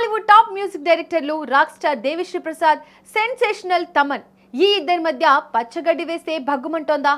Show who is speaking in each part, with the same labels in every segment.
Speaker 1: Tollywood top music డైరెక్టర్లు rock star Devi Sri Prasad, sensational Thaman ఈ ఇద్దరి మధ్య పచ్చగడ్డి వేస్తే భగ్గుమంటోందా?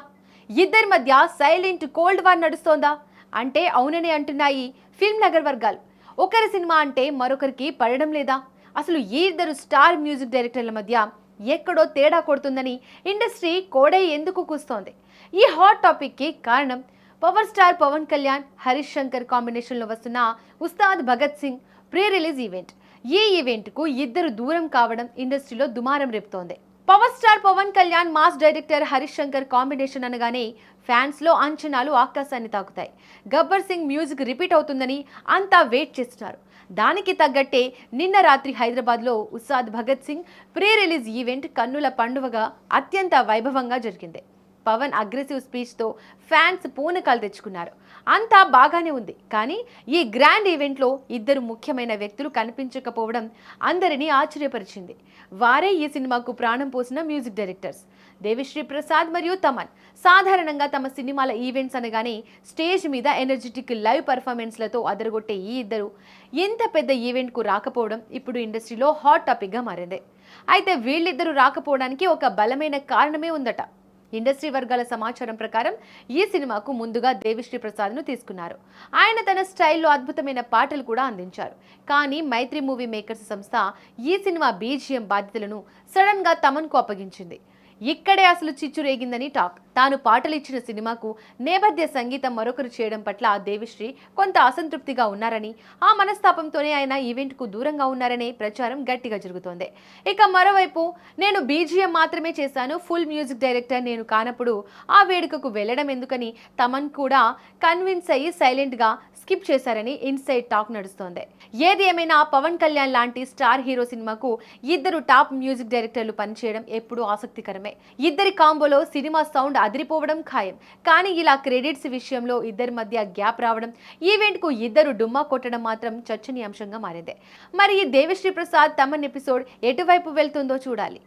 Speaker 1: ఇద్దరి మధ్య సైలెంట్ కోల్డ్ వార్ నడుస్తోందా అంటే అవునని అంటున్నాయి ఫిల్మ్ నగర్ వర్గాలు. ఒకరి సినిమా అంటే మరొకరికి పడడం లేదా? అసలు ఈ ఇద్దరు స్టార్ మ్యూజిక్ డైరెక్టర్ల మధ్య ఎక్కడో తేడా కొడుతుందని ఇండస్ట్రీ కోడై ఎందుకు కూస్తోంది? ఈ హాట్ టాపిక్ కి కారణం పవర్ స్టార్ పవన్ కళ్యాణ్, హరీష్ శంకర్ కాంబినేషన్లో వస్తున్న Ustaad Bhagat Singh pre release event. ఈ ఈవెంట్ కు ఇద్దరు దూరం కావడం ఇండస్ట్రీలో దుమారం రేపుతోంది. Power star Pawan Kalyan, mass director Harish Shankar combination అనగానే ఫ్యాన్స్ లో అంచనాలు ఆకాశాన్ని తాకుతాయి. గబ్బర్ సింగ్ మ్యూజిక్ రిపీట్ అవుతుందని అంతా వెయిట్ చేస్తున్నారు. దానికి తగ్గట్టే నిన్న రాత్రి హైదరాబాద్లో Ustaad Bhagat Singh pre release event కన్నుల పండువగా అత్యంత వైభవంగా జరిగింది. పవన్ అగ్రెసివ్ స్పీచ్తో ఫ్యాన్స్ పూనకాలు తెచ్చుకున్నారు. అంతా బాగానే ఉంది, కానీ ఈ గ్రాండ్ ఈవెంట్లో ఇద్దరు ముఖ్యమైన వ్యక్తులు కనిపించకపోవడం అందరినీ ఆశ్చర్యపరిచింది. వారే ఈ సినిమాకు ప్రాణం పోసిన మ్యూజిక్ డైరెక్టర్స్ దేవిశ్రీ ప్రసాద్ మరియు తమన్. సాధారణంగా తమ సినిమాల ఈవెంట్స్ అనగానే స్టేజ్ మీద ఎనర్జెటిక్ లైవ్ పర్ఫార్మెన్స్లతో అదరగొట్టే ఈ ఇద్దరు ఎంత పెద్ద ఈవెంట్కు రాకపోవడం ఇప్పుడు ఇండస్ట్రీలో హాట్ టాపిక్గా మారింది. అయితే వీళ్ళిద్దరూ రాకపోవడానికి ఒక బలమైన కారణమే ఉందట. ఇండస్ట్రీ వర్గాల సమాచారం ప్రకారం ఈ సినిమాకు ముందుగా దేవిశ్రీ ప్రసాద్ను తీసుకున్నారు. ఆయన తన స్టైల్లో అద్భుతమైన పాటలు కూడా అందించారు. కానీ మైత్రి మూవీ మేకర్స్ సంస్థ ఈ సినిమా బీజిఎం బాధ్యతలను సడన్ గా తమన్కు అప్పగించింది. ఇక్కడే అసలు చిచ్చు రేగిందని టాక్. తాను పాటలు ఇచ్చిన సినిమాకు నేపథ్య సంగీతం మరొకరు చేయడం పట్ల దేవిశ్రీ కొంత అసంతృప్తిగా ఉన్నారని, ఆ మనస్తాపంతోనే ఆయన ఈవెంట్కు దూరంగా ఉన్నారనే ప్రచారం గట్టిగా జరుగుతోంది. ఇక మరోవైపు నేను బీజిఎం మాత్రమే చేశాను, ఫుల్ మ్యూజిక్ డైరెక్టర్ నేను కానప్పుడు ఆ వేడుకకు వెళ్లడం ఎందుకని తమన్ కూడా కన్విన్స్ అయ్యి సైలెంట్గా స్కిప్ చేశారని ఇన్సైడ్ టాక్ నడుస్తోంది. ఏది ఏమైనా పవన్ కళ్యాణ్ లాంటి స్టార్ హీరో సినిమాకు ఇద్దరు టాప్ మ్యూజిక్ డైరెక్టర్లు పనిచేయడం ఎప్పుడూ ఆసక్తికరమే. ఇద్దరి కాంబోలో సినిమా సౌండ్ అదిరిపోవడం ఖాయం. కానీ ఇలా క్రెడిట్స్ విషయంలో ఇద్దరి మధ్య గ్యాప్ రావడం, ఈవెంట్ కు ఇద్దరు డుమ్మా కొట్టడం మాత్రం చర్చనీయాంశంగా మారింది. మరి ఈ దేవిశ్రీ ప్రసాద్ తమన్ ఎపిసోడ్ ఎటువైపు వెళ్తుందో చూడాలి.